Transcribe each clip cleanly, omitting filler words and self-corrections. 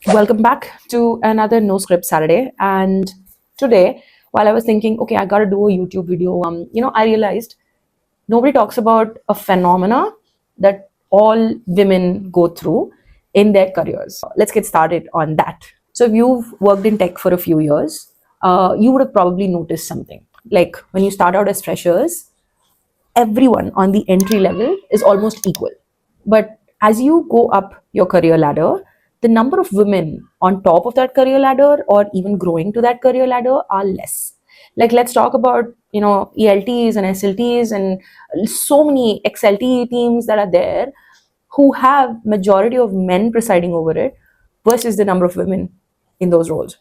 Welcome back to another No Script Saturday. And today, while I was thinking, okay, I got to do a YouTube video, I realized nobody talks about a phenomena that all women go through in their careers. Let's get started on that. So, if you've worked in tech for a few years, you would have probably noticed something. Like when you start out as freshers, everyone on the entry level is almost equal. But as you go up your career ladder, the number of women on top of that career ladder or even growing to that career ladder are less. Like let's talk about, ELTs and SLTs and so many XLT teams that are there who have majority of men presiding over it versus the number of women in those roles.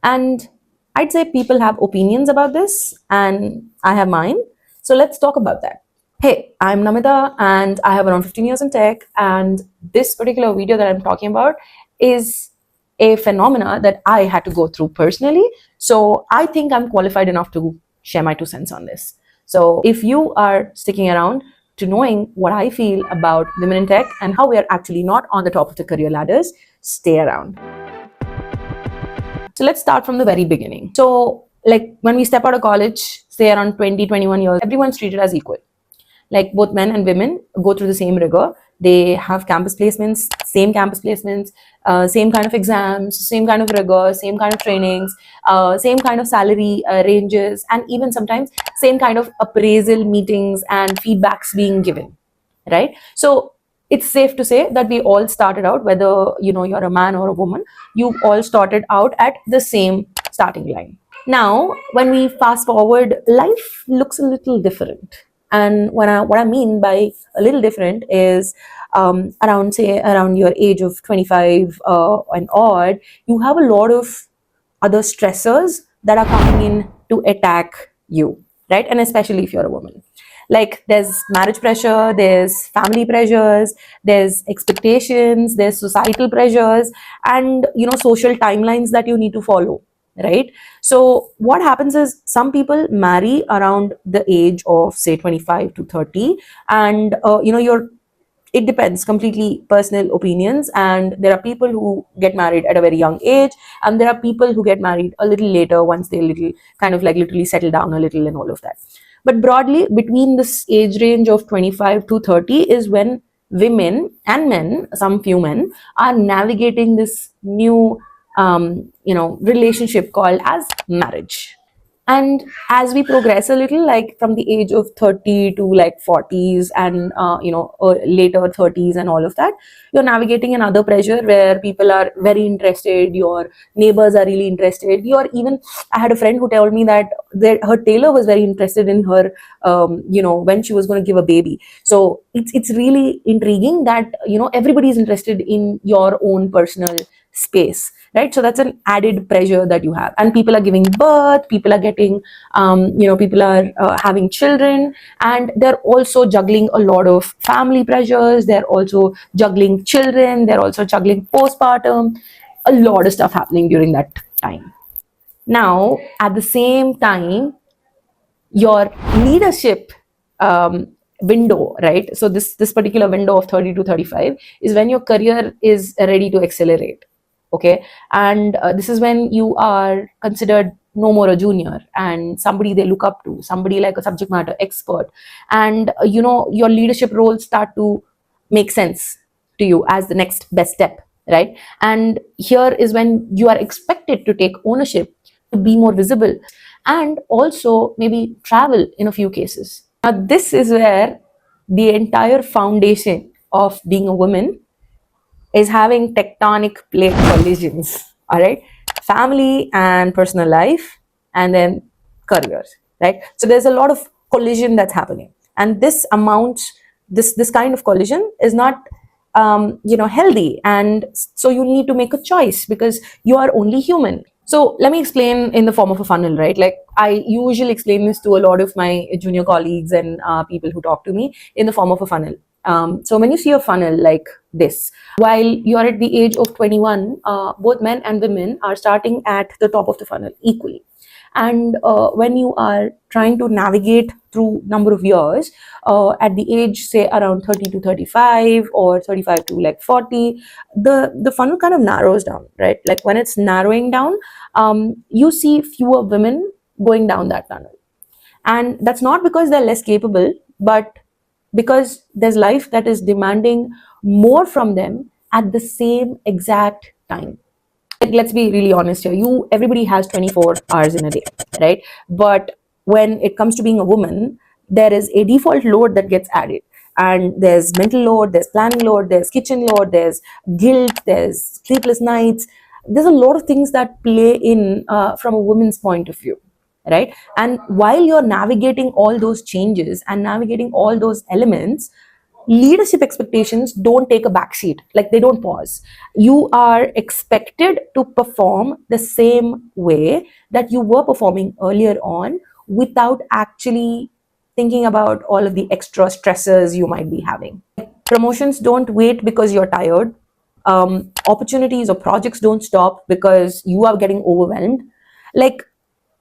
And I'd say people have opinions about this, and I have mine. So let's talk about that. Hey, I'm Namita, and I have around 15 years in tech. And this particular video that I'm talking about is a phenomena that I had to go through personally. So I think I'm qualified enough to share my 2 cents on this. So if you are sticking around to knowing what I feel about women in tech and how we are actually not on the top of the career ladders, stay around. So let's start from the very beginning. So, like when we step out of college, say around 20, 21 years, everyone's treated as equal. Like both men and women go through the same rigor. They have campus placements, same kind of exams, same kind of rigor, same kind of trainings, same kind of salary ranges, and even sometimes same kind of appraisal meetings and feedbacks being given, right? So it's safe to say that we all started out, whether you're a man or a woman, you all started out at the same starting line. Now, when we fast forward, life looks a little different. And what I mean by a little different is around your age of 25 and odd, you have a lot of other stressors that are coming in to attack you, right? And especially if you're a woman. Like there's marriage pressure, there's family pressures, there's expectations, there's societal pressures, and social timelines that you need to follow, right? So what happens is some people marry around the age of say 25 to 30, and you're it depends, completely personal opinions, and there are people who get married at a very young age, and there are people who get married a little later once they little kind of like literally settle down a little and all of that. But broadly, between this age range of 25 to 30 is when women and men, some few men, are navigating this new relationship called as marriage. And as we progress a little, like from the age of 30 to like 40s and later 30s and all of that, you're navigating another pressure where people are very interested, your neighbors are really interested, you're even I had a friend who told me that her tailor was very interested in her when she was going to give a baby. So it's really intriguing that everybody is interested in your own personal space, right? So that's an added pressure that you have, and people are giving birth, people are getting people are having children, and they're also juggling a lot of family pressures, they're also juggling children, they're also juggling postpartum, a lot of stuff happening during that time. Now at the same time, your leadership window, right? So this particular window of 30 to 35 is when your career is ready to accelerate. Okay, and this is when you are considered no more a junior and somebody they look up to, somebody like a subject matter expert, and your leadership roles start to make sense to you as the next best step, right? And here is when you are expected to take ownership, to be more visible, and also maybe travel in a few cases. Now this is where the entire foundation of being a woman is having tectonic plate collisions. All right, family and personal life, and then careers, right? So there's a lot of collision that's happening, and this kind of collision is not healthy, and so you need to make a choice because you are only human. So let me explain in the form of a funnel, right? Like I usually explain this to a lot of my junior colleagues and people who talk to me in the form of a funnel. So when you see a funnel like this, while you're at the age of 21, both men and women are starting at the top of the funnel equally. And when you are trying to navigate through number of years, at the age say around 30 to 35 or 35 to like 40, the funnel kind of narrows down, right? Like when it's narrowing down, you see fewer women going down that tunnel. And that's not because they're less capable, but because there's life that is demanding more from them at the same exact time. Like, let's be really honest here. Everybody has 24 hours in a day, right? But when it comes to being a woman, there is a default load that gets added. And there's mental load, there's planning load, there's kitchen load, there's guilt, there's sleepless nights. There's a lot of things that play in from a woman's point of view, right? And while you're navigating all those changes and navigating all those elements, leadership expectations don't take a backseat, like they don't pause. You are expected to perform the same way that you were performing earlier on without actually thinking about all of the extra stresses you might be having. Promotions don't wait because you're tired. Opportunities or projects don't stop because you are getting overwhelmed. Like,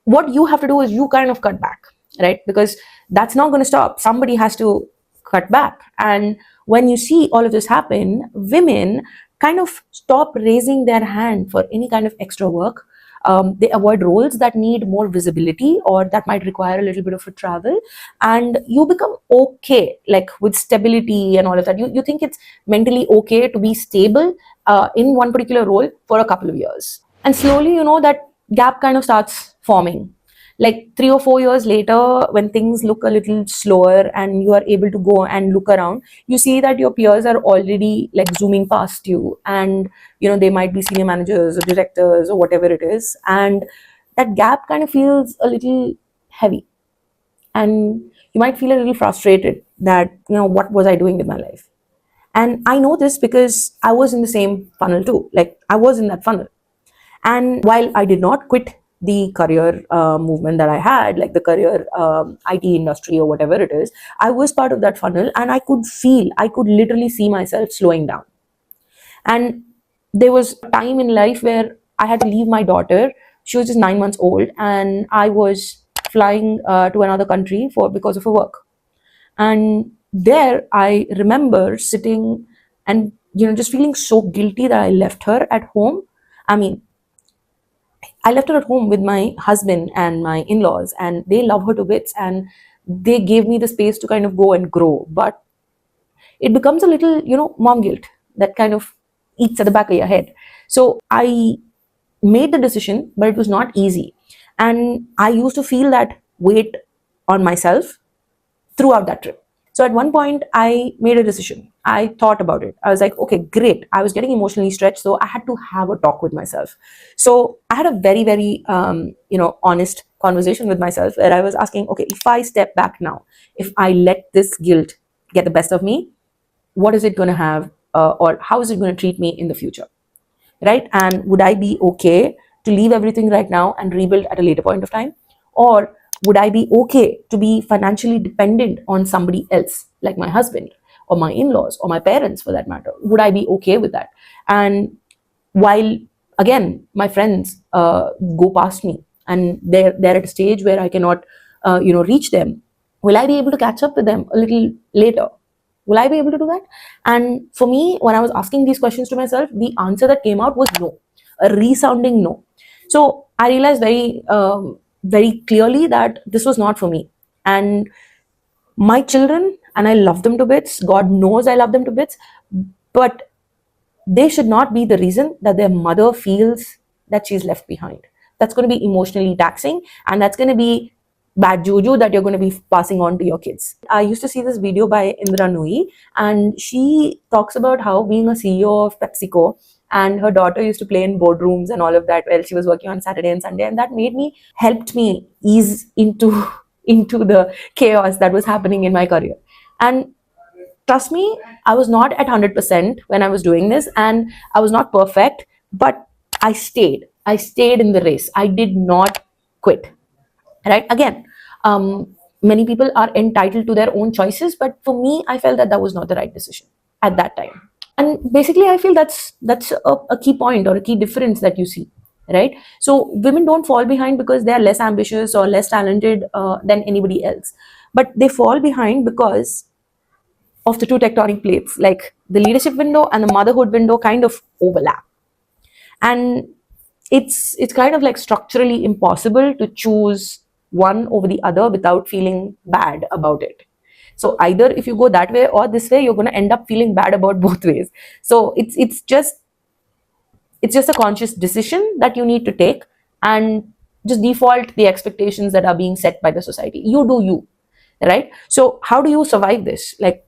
what you have to do is you kind of cut back, right? Because that's not going to stop. Somebody has to cut back. And when you see all of this happen, women kind of stop raising their hand for any kind of extra work. They avoid roles that need more visibility or that might require a little bit of a travel. And you become okay, like with stability and all of that. You think it's mentally okay to be stable in one particular role for a couple of years. And slowly, that gap kind of starts forming. Like 3 or 4 years later, when things look a little slower and you are able to go and look around, you see that your peers are already like zooming past you, and they might be senior managers or directors or whatever it is, and that gap kind of feels a little heavy, and you might feel a little frustrated that what was I doing with my life. And I know this because I was in the same funnel too. Like, I was in that funnel. And while I did not quit the career movement that I had, like the career IT industry or whatever it is, I was part of that funnel, and I could literally see myself slowing down. And there was a time in life where I had to leave my daughter. She was just 9 months old, and I was flying to another country because of her work. And there I remember sitting and just feeling so guilty that I left her at home. I mean, I left her at home with my husband and my in-laws, and they love her to bits, and they gave me the space to kind of go and grow. But it becomes a little, mom guilt that kind of eats at the back of your head. So I made the decision, but it was not easy. And I used to feel that weight on myself throughout that trip. So at one point, I made a decision. I thought about it. I was like, okay, great. I was getting emotionally stretched, so I had to have a talk with myself. So I had a very, very, honest conversation with myself where I was asking, okay, if I step back now, if I let this guilt get the best of me, what is it going to have, or how is it going to treat me in the future? Right? And would I be okay to leave everything right now and rebuild at a later point of time? Or would I be okay to be financially dependent on somebody else, like my husband or my in-laws or my parents for that matter? Would I be okay with that? And while, again, my friends go past me and they're at a stage where I cannot reach them, will I be able to catch up with them a little later? Will I be able to do that? And for me, when I was asking these questions to myself, the answer that came out was no, a resounding no. So I realized very clearly that this was not for me. And my children, and I love them to bits, God knows I love them to bits, but they should not be the reason that their mother feels that she's left behind. That's going to be emotionally taxing, and that's going to be bad juju that you're going to be passing on to your kids. I used to see this video by Indra Nooyi, and she talks about how being a CEO of PepsiCo, and her daughter used to play in boardrooms and all of that while she was working on Saturday and Sunday, and that helped me ease into into the chaos that was happening in my career. And trust me, I was not at 100% when I was doing this, and I was not perfect, but I stayed in the race. I did not quit. Right? Again, Many people are entitled to their own choices, but for me, I felt that that was not the right decision at that time. And basically, I feel that's a key point or a key difference that you see, right? So women don't fall behind because they are less ambitious or less talented than anybody else, but they fall behind because of the two tectonic plates, like the leadership window and the motherhood window kind of overlap. And it's kind of like structurally impossible to choose one over the other without feeling bad about it. So either if you go that way or this way, you're going to end up feeling bad about both ways. So it's just a conscious decision that you need to take, and just default the expectations that are being set by the society. You do you, right? So how do you survive this? Like,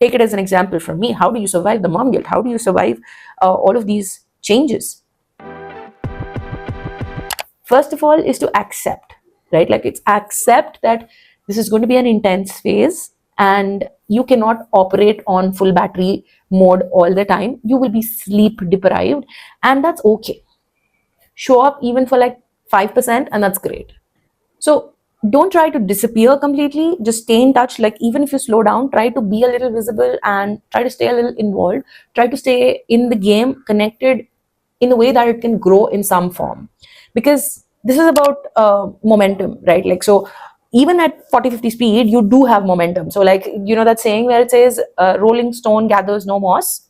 take it as an example from me. How do you survive the mom guilt? How do you survive all of these changes? First of all is to accept, right? Like, it's accept that this is going to be an intense phase, and you cannot operate on full battery mode all the time. You will be sleep deprived, and that's okay. Show up even for like 5%, and that's great. So don't try to disappear completely. Just stay in touch. Like, even if you slow down, try to be a little visible and try to stay a little involved. Try to stay in the game, connected in a way that it can grow in some form. Because this is about momentum, right? Like, so even at 40, 50 speed, you do have momentum. So, like, you know that saying where it says, rolling stone gathers no moss?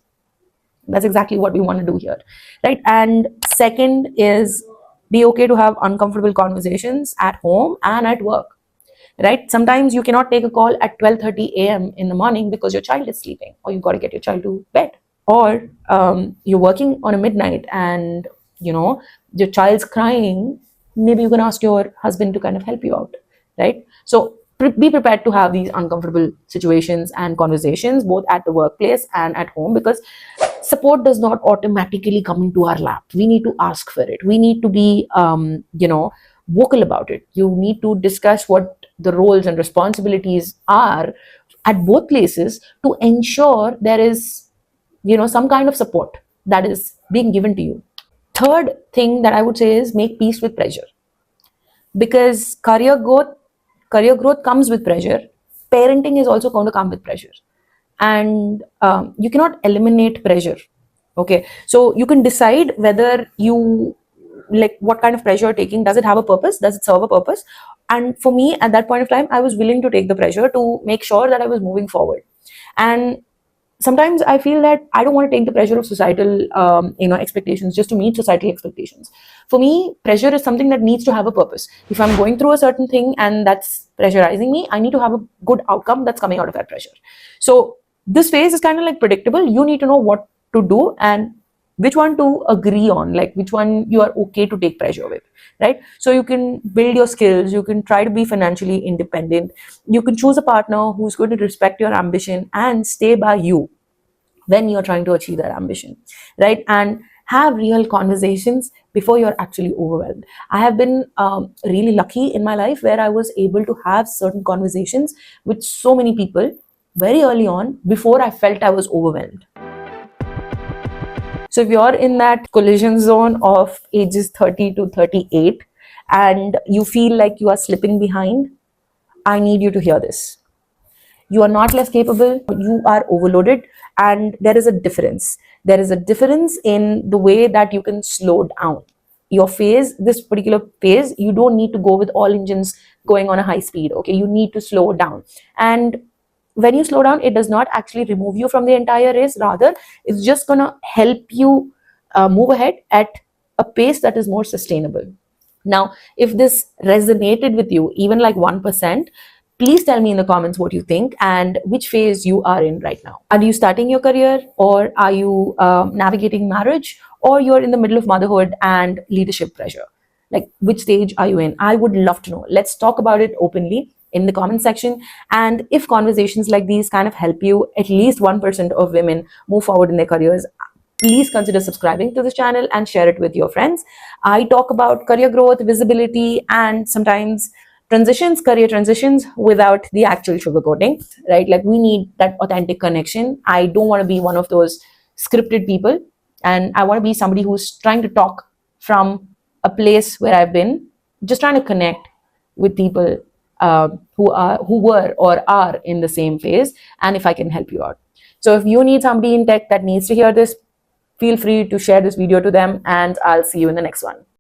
That's exactly what we want to do here, right? And second is, be okay to have uncomfortable conversations at home and at work, right? Sometimes you cannot take a call at 12:30 a.m. in the morning because your child is sleeping, or you got to get your child to bed, or you're working on a midnight and your child's crying. Maybe you can ask your husband to kind of help you out, right? So be prepared to have these uncomfortable situations and conversations both at the workplace and at home, because support does not automatically come into our lap. We need to ask for it. We need to be vocal about it. You need to discuss what the roles and responsibilities are at both places to ensure there is some kind of support that is being given to you. Third thing that I would say is, make peace with pressure, because career growth comes with pressure. Parenting is also going to come with pressure, and you cannot eliminate pressure. Okay, so you can decide whether you like what kind of pressure you're taking. Does it have a purpose? Does it serve a purpose? And for me, at that point of time, I was willing to take the pressure to make sure that I was moving forward. And sometimes I feel that I don't want to take the pressure of societal expectations just to meet societal expectations. For me, pressure is something that needs to have a purpose. If I'm going through a certain thing and that's pressurizing me, I need to have a good outcome that's coming out of that pressure. So this phase is kind of like predictable. You need to know what to do and which one to agree on, like which one you are okay to take pressure with, right? So you can build your skills, you can try to be financially independent, you can choose a partner who's going to respect your ambition and stay by you when you're trying to achieve that ambition, right? And have real conversations before you're actually overwhelmed. I have been really lucky in my life where I was able to have certain conversations with so many people very early on before I felt I was overwhelmed. So if you're in that collision zone of ages 30 to 38 and you feel like you are slipping behind, I need you to hear this. You are not less capable, you are overloaded, and there is a difference. There is a difference in the way that you can slow down. Your phase, this particular phase, you don't need to go with all engines going on a high speed. Okay, you need to slow down. And when you slow down, it does not actually remove you from the entire race. Rather, it's just gonna help you move ahead at a pace that is more sustainable. Now, if this resonated with you, even like 1%, please tell me in the comments what you think and which phase you are in right now. Are you starting your career, or are you navigating marriage, or you're in the middle of motherhood and leadership pressure? Like, which stage are you in? I would love to know. Let's talk about it openly in the comment section. And if conversations like these kind of help you, at least 1% of women move forward in their careers, please consider subscribing to this channel and share it with your friends. I talk about career growth, visibility, and sometimes career transitions without the actual sugarcoating, right? Like, we need that authentic connection. I don't want to be one of those scripted people, and I want to be somebody who's trying to talk from a place where I've been, just trying to connect with people who were or are in the same phase, and if I can help you out. So if you need somebody in tech that needs to hear this, feel free to share this video to them, and I'll see you in the next one.